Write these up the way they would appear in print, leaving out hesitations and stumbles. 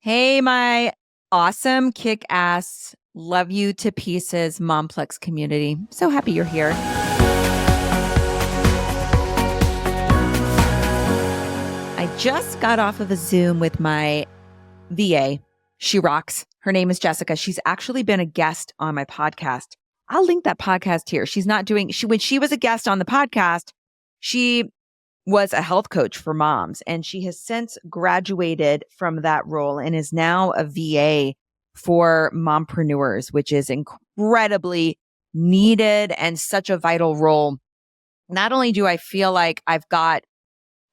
Hey, my awesome, kick-ass, love you to pieces Momplex community. So happy you're here. I just got off of a Zoom with my VA. She rocks. Her name is Jessica. She's actually been a guest on my podcast. I'll link that podcast here. When she was a guest on the podcast, she was a health coach for moms, and she has since graduated from that role and is now a VA for mompreneurs, which is incredibly needed and such a vital role. Not only do I feel like I've got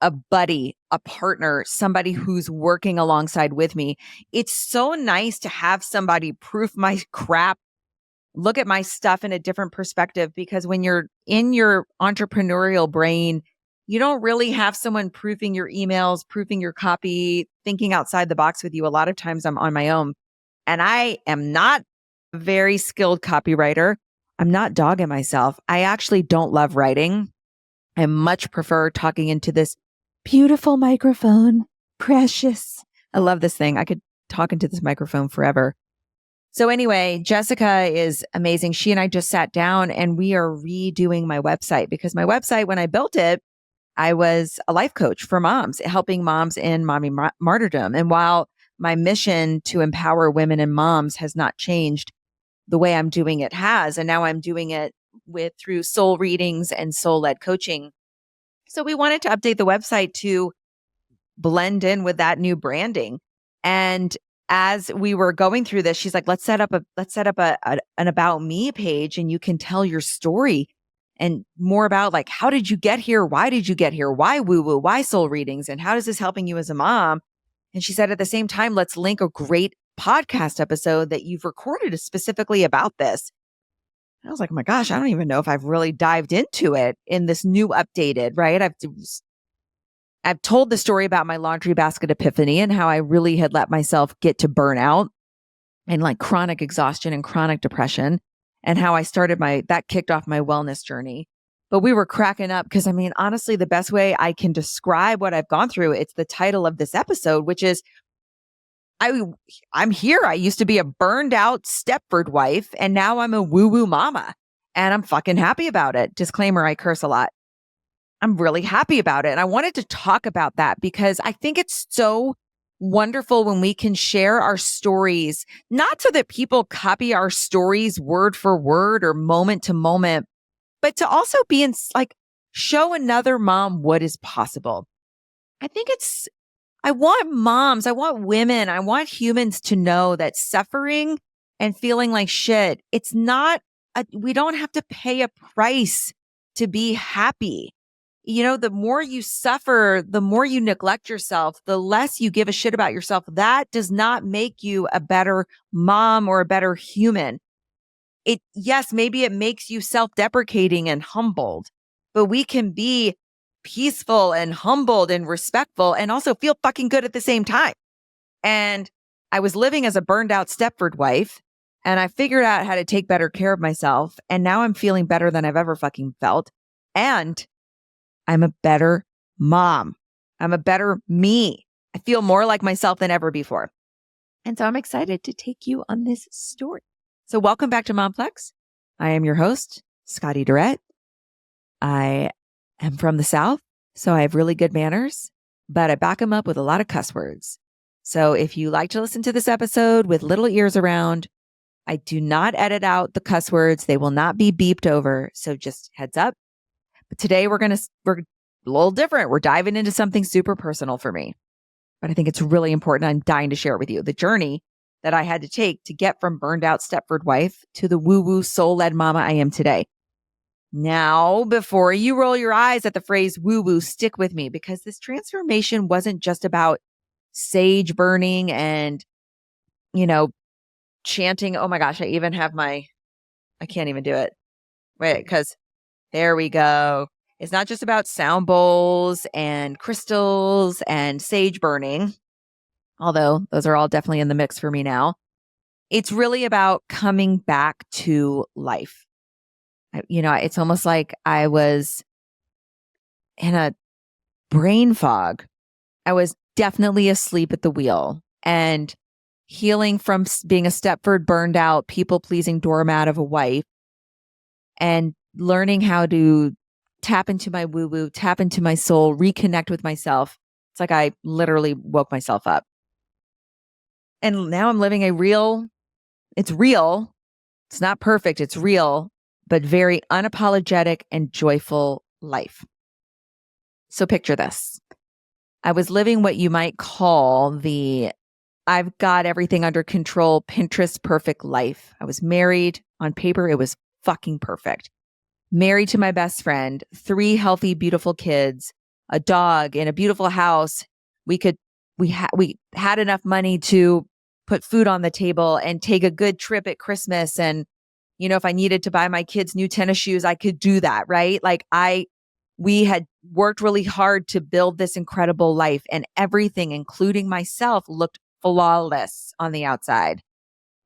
a buddy, a partner, somebody who's working alongside with me, it's so nice to have somebody proof my crap, look at my stuff in a different perspective, because when you're in your entrepreneurial brain, you don't really have someone proofing your emails, proofing your copy, thinking outside the box with you. A lot of times I'm on my own, and I am not a very skilled copywriter. I'm not dogging myself. I actually don't love writing. I much prefer talking into this beautiful microphone. Precious. I love this thing. I could talk into this microphone forever. So anyway, Jessica is amazing. She and I just sat down and we are redoing my website, because my website, when I built it, I was a life coach for moms, helping moms in mommy martyrdom. And while my mission to empower women and moms has not changed, the way I'm doing it has. And now I'm doing it through soul readings and soul-led coaching. So we wanted to update the website to blend in with that new branding. And as we were going through this, she's like, let's set up an about me page, and you can tell your story and more about, like, how did you get here? Why did you get here? Why woo-woo? Why soul readings? And how is this helping you as a mom? And she said, at the same time, let's link a great podcast episode that you've recorded specifically about this. And I was like, oh my gosh, I don't even know if I've really dived into it in this new updated, right? I've told the story about my laundry basket epiphany and how I really had let myself get to burnout and like chronic exhaustion and chronic depression, and how I started that kicked off my wellness journey. But we were cracking up because, I mean, honestly, the best way I can describe what I've gone through, it's the title of this episode, which is, I'm here. I used to be a burned out Stepford wife, and now I'm a woo-woo mama, and I'm fucking happy about it. Disclaimer, I curse a lot. I'm really happy about it. And I wanted to talk about that because I think it's so wonderful when we can share our stories, not so that people copy our stories word for word or moment to moment, but to also be show another mom what is possible. I want moms, I want women, I want humans to know that suffering and feeling like shit, we don't have to pay a price to be happy. You know, the more you suffer, the more you neglect yourself, the less you give a shit about yourself. That does not make you a better mom or a better human. Yes, maybe it makes you self-deprecating and humbled, but we can be peaceful and humbled and respectful and also feel fucking good at the same time. And I was living as a burned out Stepford wife, and I figured out how to take better care of myself. And now I'm feeling better than I've ever fucking felt. And I'm a better mom. I'm a better me. I feel more like myself than ever before. And so I'm excited to take you on this story. So welcome back to Momplex. I am your host, Scotty Durrett. I am from the South, so I have really good manners, but I back them up with a lot of cuss words. So if you like to listen to this episode with little ears around, I do not edit out the cuss words. They will not be beeped over. So just heads up. But today we're a little different. We're diving into something super personal for me, but I think it's really important. I'm dying to share it with you. The journey that I had to take to get from burned out Stepford wife to the woo-woo soul-led mama I am today. Now, before you roll your eyes at the phrase woo-woo, stick with me, because this transformation wasn't just about sage burning and, chanting. Oh my gosh, I can't even do it. Wait, because there we go. It's not just about sound bowls and crystals and sage burning, although those are all definitely in the mix for me now. It's really about coming back to life. It's almost like I was in a brain fog. I was definitely asleep at the wheel. And healing from being a Stepford burned out, people pleasing doormat of a wife, and learning how to tap into my woo woo, tap into my soul, reconnect with myself. It's like I literally woke myself up. And now I'm living it's real. It's not perfect. It's real, but very unapologetic and joyful life. So picture this. I was living what you might call I've got everything under control, Pinterest perfect life. I was married. On paper, it was fucking perfect. Married to my best friend, 3 healthy, beautiful kids, a dog, in a beautiful house. We had enough money to put food on the table and take a good trip at Christmas. And, if I needed to buy my kids new tennis shoes, I could do that, right? Like we had worked really hard to build this incredible life, and everything, including myself, looked flawless on the outside.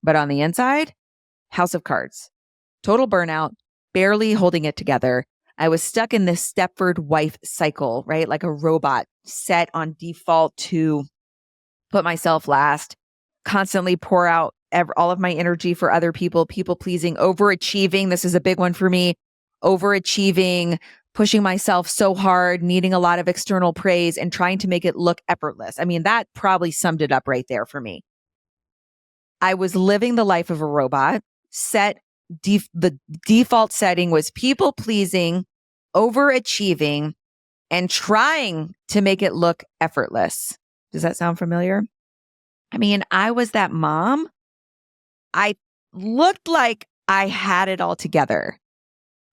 But on the inside, house of cards, total burnout, barely holding it together. I was stuck in this Stepford wife cycle, right? Like a robot set on default to put myself last, constantly pour out all of my energy for other people, people pleasing, overachieving. This is a big one for me. Overachieving, pushing myself so hard, needing a lot of external praise, and trying to make it look effortless. I mean, that probably summed it up right there for me. I was living the life of a robot. The default setting was people pleasing, overachieving, and trying to make it look effortless. Does that sound familiar? I mean, I was that mom. I looked like I had it all together.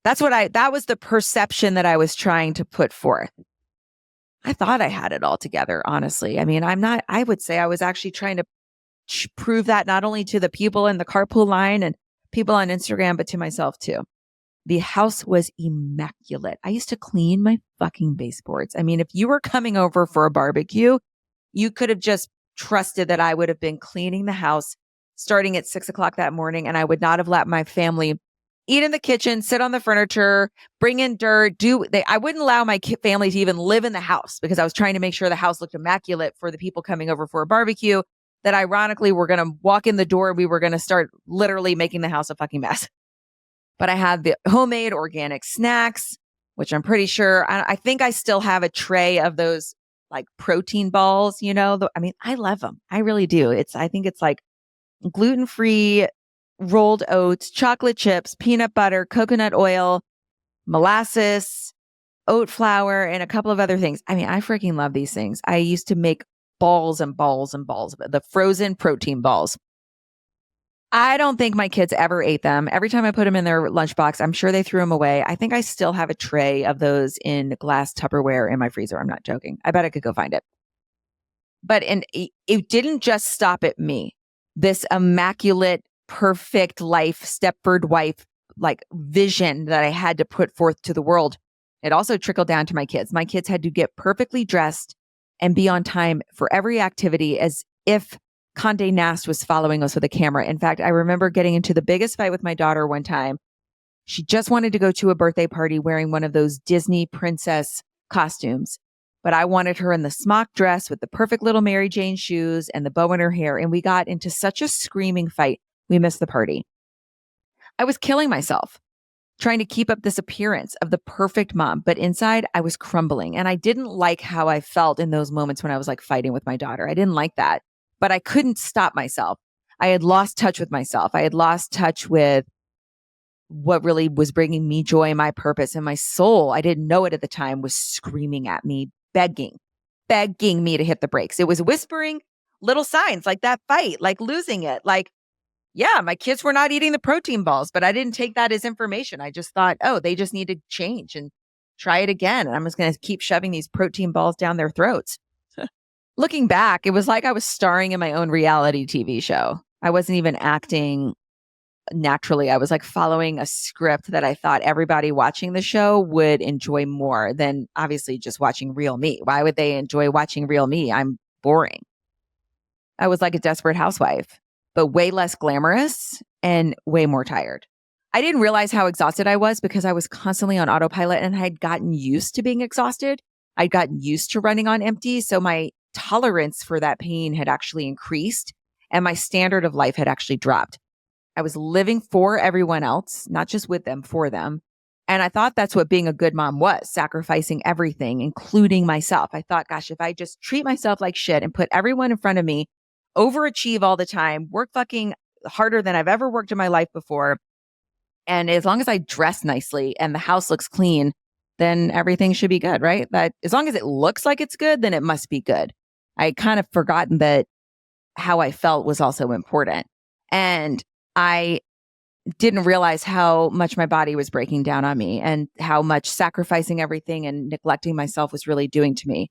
That was the perception that I was trying to put forth. I thought I had it all together, honestly. I mean, I would say I was actually trying to prove that not only to the people in the carpool line and people on Instagram, but to myself too. The house was immaculate. I used to clean my fucking baseboards. I mean, if you were coming over for a barbecue, you could have just trusted that I would have been cleaning the house starting at 6:00 that morning, and I would not have let my family eat in the kitchen, sit on the furniture, bring in dirt, I wouldn't allow my family to even live in the house because I was trying to make sure the house looked immaculate for the people coming over for a barbecue that ironically were going to walk in the door and we were going to start literally making the house a fucking mess. But I had the homemade organic snacks, which I'm pretty sure, I think I still have a tray of those like protein balls, I mean, I love them. I really do. I think it's like gluten-free rolled oats, chocolate chips, peanut butter, coconut oil, molasses, oat flour, and a couple of other things. I mean, I freaking love these things. I used to make balls and balls and balls of it, the frozen protein balls. I don't think my kids ever ate them. Every time I put them in their lunchbox, I'm sure they threw them away. I think I still have a tray of those in glass Tupperware in my freezer. I'm not joking. I bet I could go find it. But it didn't just stop at me. This immaculate, perfect life, Stepford wife, like vision that I had to put forth to the world. It also trickled down to my kids. My kids had to get perfectly dressed and be on time for every activity as if Condé Nast was following us with a camera. In fact, I remember getting into the biggest fight with my daughter one time. She just wanted to go to a birthday party wearing one of those Disney princess costumes. But I wanted her in the smock dress with the perfect little Mary Jane shoes and the bow in her hair. And we got into such a screaming fight. We missed the party. I was killing myself trying to keep up this appearance of the perfect mom. But inside, I was crumbling. And I didn't like how I felt in those moments when I was like fighting with my daughter. I didn't like that. But I couldn't stop myself. I had lost touch with myself. I had lost touch with what really was bringing me joy, my purpose, and my soul. I didn't know it at the time, was screaming at me, begging me to hit the brakes. It was whispering little signs like that fight, like losing it. Like, yeah, my kids were not eating the protein balls, but I didn't take that as information. I just thought, oh, they just need to change and try it again. And I'm just going to keep shoving these protein balls down their throats. Looking back, it was like I was starring in my own reality TV show. I wasn't even acting naturally. I was like following a script that I thought everybody watching the show would enjoy more than obviously just watching real me. Why would they enjoy watching real me? I'm boring. I was like a desperate housewife, but way less glamorous and way more tired. I didn't realize how exhausted I was because I was constantly on autopilot and I had gotten used to being exhausted. I'd gotten used to running on empty. So my tolerance for that pain had actually increased. And my standard of life had actually dropped. I was living for everyone else, not just with them, for them. And I thought that's what being a good mom was, sacrificing everything, including myself. I thought, gosh, if I just treat myself like shit and put everyone in front of me, overachieve all the time, work fucking harder than I've ever worked in my life before, and as long as I dress nicely and the house looks clean, then everything should be good, right? That as long as it looks like it's good, then it must be good. I had kind of forgotten that how I felt was also important. And I didn't realize how much my body was breaking down on me and how much sacrificing everything and neglecting myself was really doing to me.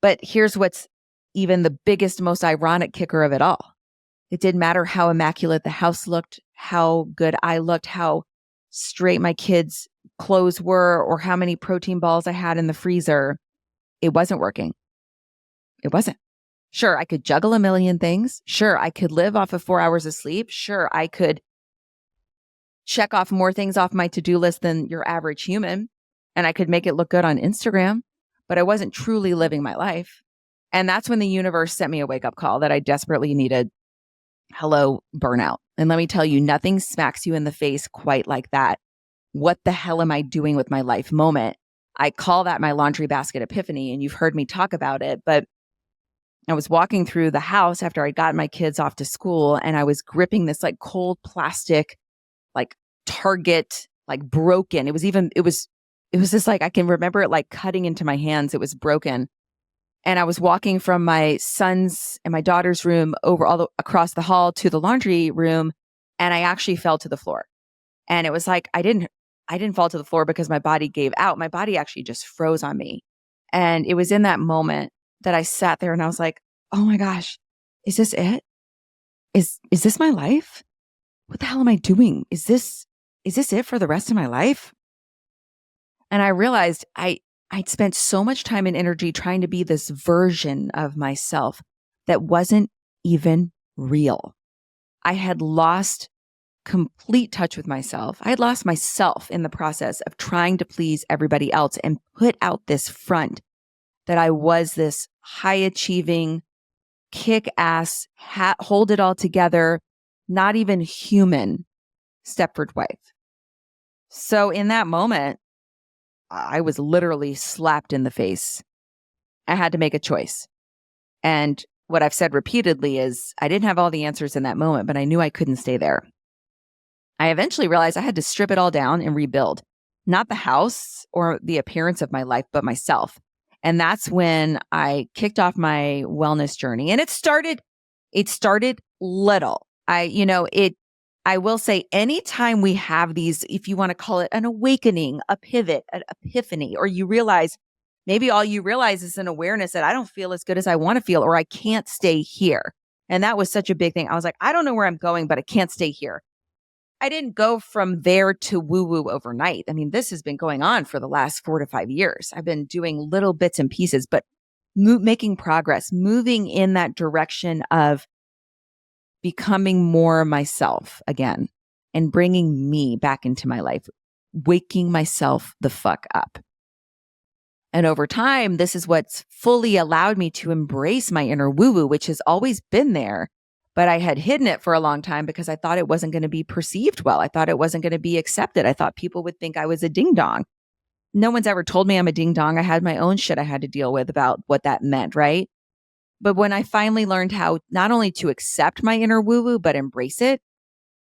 But here's what's even the biggest, most ironic kicker of it all. It didn't matter how immaculate the house looked, how good I looked, how straight my kids' clothes were, or how many protein balls I had in the freezer. It wasn't working. It wasn't. Sure, I could juggle a million things. Sure, I could live off of 4 hours of sleep. Sure, I could check off more things off my to-do list than your average human. And I could make it look good on Instagram, but I wasn't truly living my life. And that's when the universe sent me a wake-up call that I desperately needed. Hello, burnout. And let me tell you, nothing smacks you in the face quite like that. What the hell am I doing with my life moment? I call that my laundry basket epiphany, and you've heard me talk about it, but I was walking through the house after I got my kids off to school, and I was gripping this like cold plastic, like Target, like broken. It was just like, I can remember it like cutting into my hands. It was broken. And I was walking from my son's and my daughter's room over across the hall to the laundry room. And I actually fell to the floor. And it was like, I didn't fall to the floor because my body gave out. My body actually just froze on me. And it was in that moment that I sat there and I was like, oh my gosh, is this it? Is this my life? What the hell am I doing? Is this it for the rest of my life? And I realized I'd spent so much time and energy trying to be this version of myself that wasn't even real. I had lost complete touch with myself. I had lost myself in the process of trying to please everybody else and put out this front that I was this high achieving, kick ass, hold it all together, not even human Stepford wife. So in that moment, I was literally slapped in the face. I had to make a choice. And what I've said repeatedly is I didn't have all the answers in that moment, but I knew I couldn't stay there. I eventually realized I had to strip it all down and rebuild, not the house or the appearance of my life, but myself. And that's when I kicked off my wellness journey. And it started little. I will say anytime we have these, if you want to call it an awakening, a pivot, an epiphany, or you realize, maybe all you realize is an awareness that I don't feel as good as I want to feel, or I can't stay here. And that was such a big thing. I was like, I don't know where I'm going, but I can't stay here. I didn't go from there to woo-woo overnight. I mean, this has been going on for the last 4 to 5 years. I've been doing little bits and pieces, but making progress, moving in that direction of becoming more myself again and bringing me back into my life, waking myself the fuck up. And over time, this is what's fully allowed me to embrace my inner woo-woo, which has always been there, but I had hidden it for a long time because I thought it wasn't going to be perceived well. I thought it wasn't going to be accepted. I thought people would think I was a ding-dong. No one's ever told me I'm a ding-dong. I had my own shit I had to deal with about what that meant, right? But when I finally learned how not only to accept my inner woo-woo, but embrace it,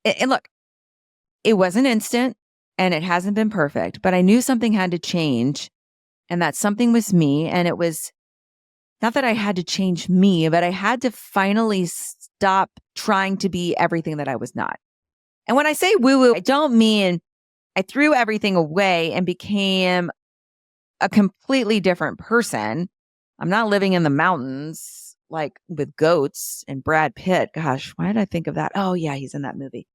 and look, it wasn't instant and it hasn't been perfect, but I knew something had to change and that something was me. And it was not that I had to change me, but I had to finally stop trying to be everything that I was not. And when I say woo-woo, I don't mean I threw everything away and became a completely different person. I'm not living in the mountains like with goats and Brad Pitt. Gosh, why did I think of that? Oh yeah, he's in that movie.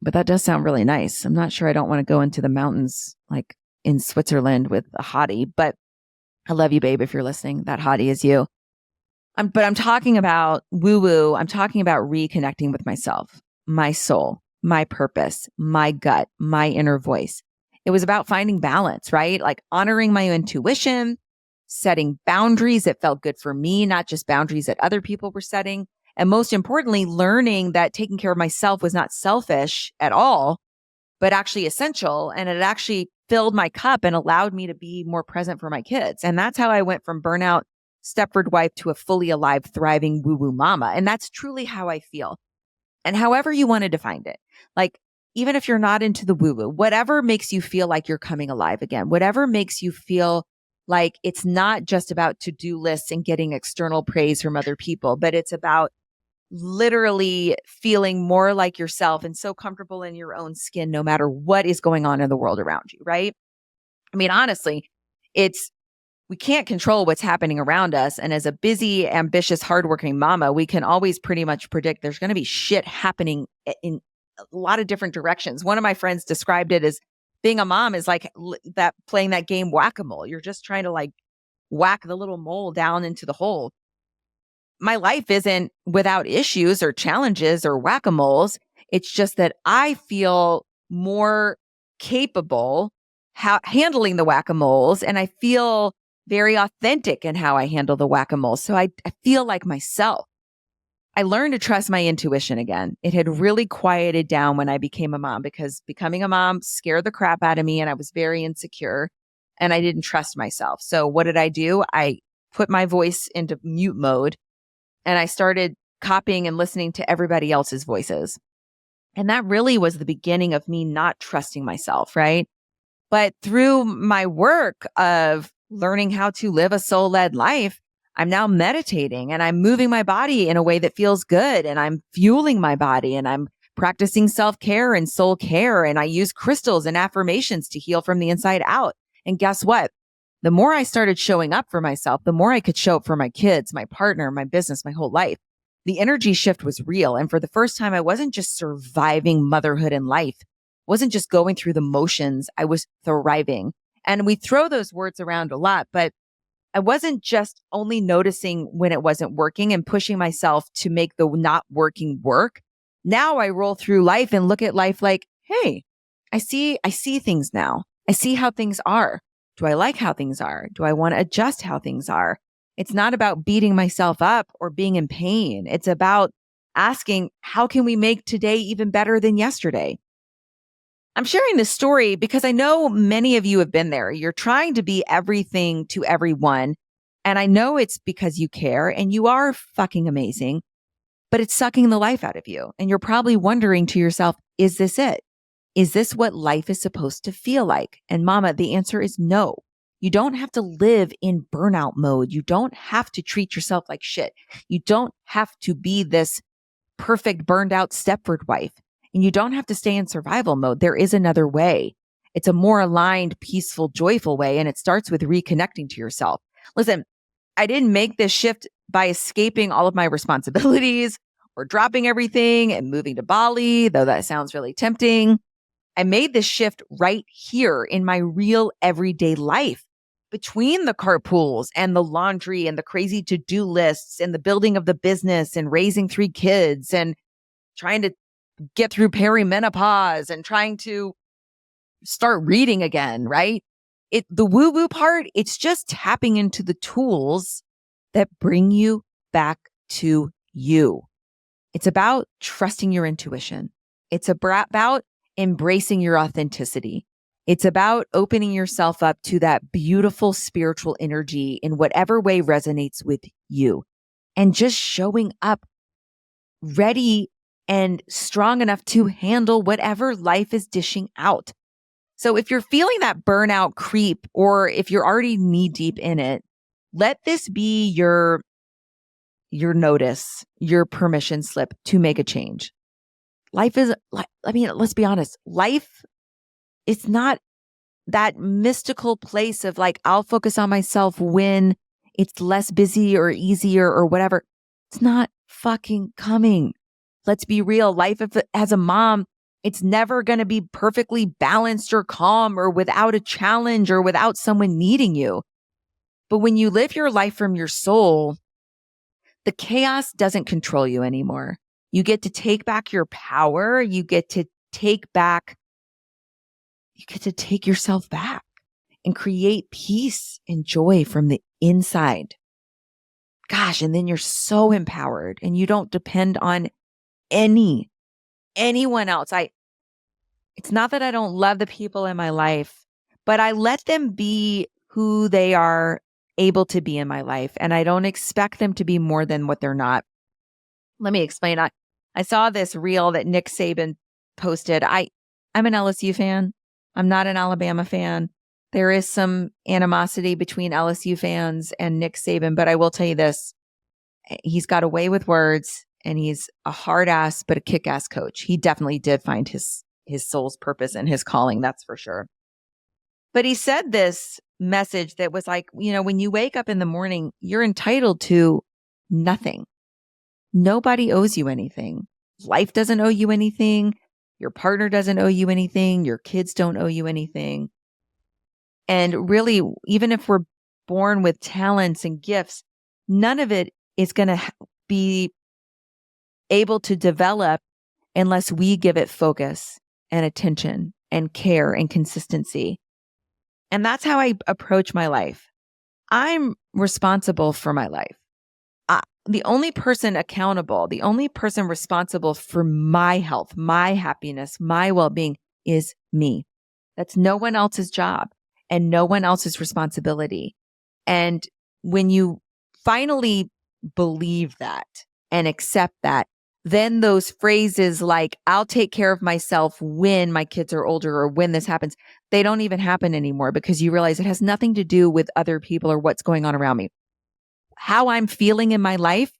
But that does sound really nice. I'm not sure I don't want to go into the mountains like in Switzerland with a hottie, but I love you, babe, if you're listening. That hottie is you. But I'm talking about woo-woo. I'm talking about reconnecting with myself, my soul, my purpose, my gut, my inner voice. It was about finding balance, right? Like honoring my intuition, setting boundaries that felt good for me, not just boundaries that other people were setting, And most importantly, learning that taking care of myself was not selfish at all, but actually essential. And it actually filled my cup and allowed me to be more present for my kids. And that's how I went from burnout Stepford wife to a fully alive, thriving woo-woo mama. And that's truly how I feel. And however you want to define it, like, even if you're not into the woo-woo, whatever makes you feel like you're coming alive again, whatever makes you feel like it's not just about to-do lists and getting external praise from other people, but it's about literally feeling more like yourself and so comfortable in your own skin, no matter what is going on in the world around you, right? I mean, honestly, we can't control what's happening around us. And as a busy, ambitious, hardworking mama, we can always pretty much predict there's going to be shit happening in a lot of different directions. One of my friends described it as being a mom is like that, playing that game whack-a-mole. You're just trying to like whack the little mole down into the hole. My life isn't without issues or challenges or whack-a-moles. It's just that I feel more capable handling the whack-a-moles, and I feel very authentic in how I handle the whack-a-mole. So I feel like myself. I learned to trust my intuition again. It had really quieted down when I became a mom, because becoming a mom scared the crap out of me and I was very insecure and I didn't trust myself. So what did I do? I put my voice into mute mode and I started copying and listening to everybody else's voices. And that really was the beginning of me not trusting myself, right? But through my work of learning how to live a soul-led life, I'm now meditating and I'm moving my body in a way that feels good, and I'm fueling my body, and I'm practicing self-care and soul care. And I use crystals and affirmations to heal from the inside out. And guess what? The more I started showing up for myself, the more I could show up for my kids, my partner, my business, my whole life. The energy shift was real. And for the first time, I wasn't just surviving motherhood and life. I wasn't just going through the motions. I was thriving. And we throw those words around a lot, but I wasn't just only noticing when it wasn't working and pushing myself to make the not working work. Now I roll through life and look at life like, hey, I see things now. I see how things are. Do I like how things are? Do I want to adjust how things are? It's not about beating myself up or being in pain. It's about asking, how can we make today even better than yesterday? I'm sharing this story because I know many of you have been there. You're trying to be everything to everyone. And I know it's because you care and you are fucking amazing, but it's sucking the life out of you. And you're probably wondering to yourself, is this it? Is this what life is supposed to feel like? And mama, the answer is no. You don't have to live in burnout mode. You don't have to treat yourself like shit. You don't have to be this perfect burned out Stepford wife. And you don't have to stay in survival mode. There is another way. It's a more aligned, peaceful, joyful way. And it starts with reconnecting to yourself. Listen, I didn't make this shift by escaping all of my responsibilities or dropping everything and moving to Bali, though that sounds really tempting. I made this shift right here in my real everyday life, between the carpools and the laundry and the crazy to-do lists and the building of the business and raising 3 kids and trying to get through perimenopause and trying to start reading again, right? The woo-woo part, it's just tapping into the tools that bring you back to you. It's about trusting your intuition. It's about embracing your authenticity. It's about opening yourself up to that beautiful spiritual energy in whatever way resonates with you, and just showing up ready and strong enough to handle whatever life is dishing out. So if you're feeling that burnout creep, or if you're already knee deep in it, let this be your notice, your permission slip to make a change. Life is, I mean, let's be honest. Life, it's not that mystical place of like, I'll focus on myself when it's less busy or easier or whatever. It's not fucking coming. Let's be real. Life as a mom, it's never going to be perfectly balanced or calm or without a challenge or without someone needing you. But when you live your life from your soul, the chaos doesn't control you anymore. You get to take back your power. You get to take yourself back and create peace and joy from the inside. gosh, and then you're so empowered and you don't depend on anyone else. It's not that I don't love the people in my life, but I let them be who they are able to be in my life. And I don't expect them to be more than what they're not. Let me explain. I saw this reel that Nick Saban posted. I'm an LSU fan. I'm not an Alabama fan. There is some animosity between LSU fans and Nick Saban, but I will tell you this. He's got a way with words and he's a hard ass, but a kick ass coach. He definitely did find his soul's purpose and his calling. That's for sure. But he said this message that was like, when you wake up in the morning, you're entitled to nothing. Nobody owes you anything. Life doesn't owe you anything. Your partner doesn't owe you anything. Your kids don't owe you anything. And really, even if we're born with talents and gifts, none of it is going to be able to develop unless we give it focus and attention and care and consistency. And that's how I approach my life. I'm responsible for my life. The only person accountable, the only person responsible for my health, my happiness, my well-being is me. That's no one else's job and no one else's responsibility. And when you finally believe that and accept that, then those phrases like, I'll take care of myself when my kids are older or when this happens, they don't even happen anymore because you realize it has nothing to do with other people or what's going on around me. How I'm feeling in my life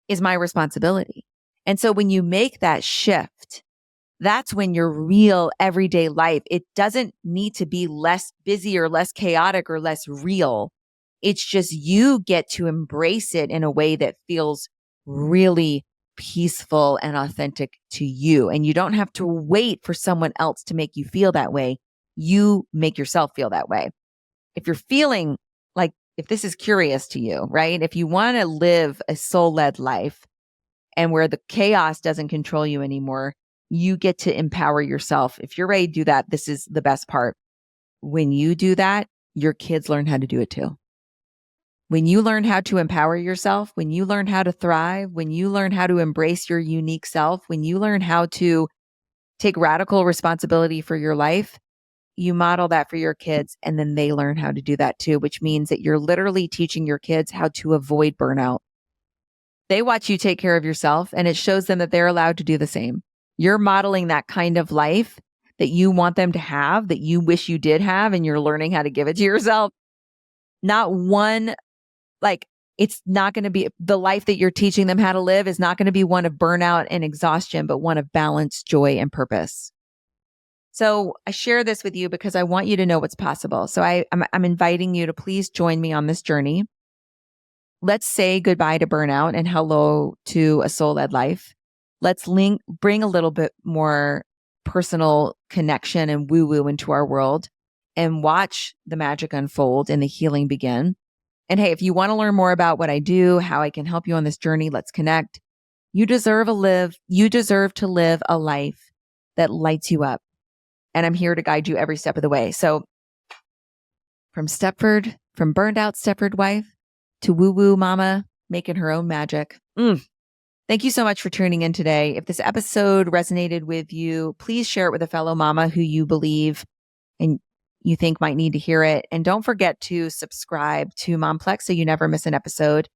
is my responsibility. And so when you make that shift, that's when your real everyday life, it doesn't need to be less busy or less chaotic or less real. It's just you get to embrace it in a way that feels really peaceful and authentic to you. And you don't have to wait for someone else to make you feel that way. You make yourself feel that way. If you're feeling like, if this is curious to you, right? If you want to live a soul-led life and where the chaos doesn't control you anymore, you get to empower yourself. If you're ready to do that, this is the best part. When you do that, your kids learn how to do it too. When you learn how to empower yourself, when you learn how to thrive, when you learn how to embrace your unique self, when you learn how to take radical responsibility for your life, you model that for your kids and then they learn how to do that too, which means that you're literally teaching your kids how to avoid burnout. They watch you take care of yourself and it shows them that they're allowed to do the same. You're modeling that kind of life that you want them to have, that you wish you did have, and you're learning how to give it to yourself. Not one, it's not going to be the life that you're teaching them how to live is not going to be one of burnout and exhaustion, but one of balance, joy, and purpose. So I share this with you because I want you to know what's possible. So I'm inviting you to please join me on this journey. Let's say goodbye to burnout and hello to a soul-led life. Let's bring a little bit more personal connection and woo-woo into our world and watch the magic unfold and the healing begin. And hey, if you want to learn more about what I do, how I can help you on this journey, let's connect. You deserve to live a life that lights you up. And I'm here to guide you every step of the way. So from Stepford, from burned out Stepford wife to woo-woo mama making her own magic. Thank you so much for tuning in today. If this episode resonated with you, please share it with a fellow mama who you believe and you think might need to hear it. And don't forget to subscribe to Momplex so you never miss an episode.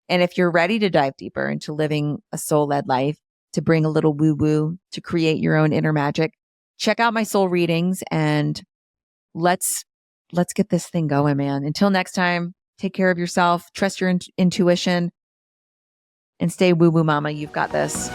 And if you're ready to dive deeper into living a soul-led life, to bring a little woo-woo, to create your own inner magic, check out my soul readings and let's get this thing going, man. Until next time, take care of yourself, trust your intuition, and stay woo-woo mama. You've got this.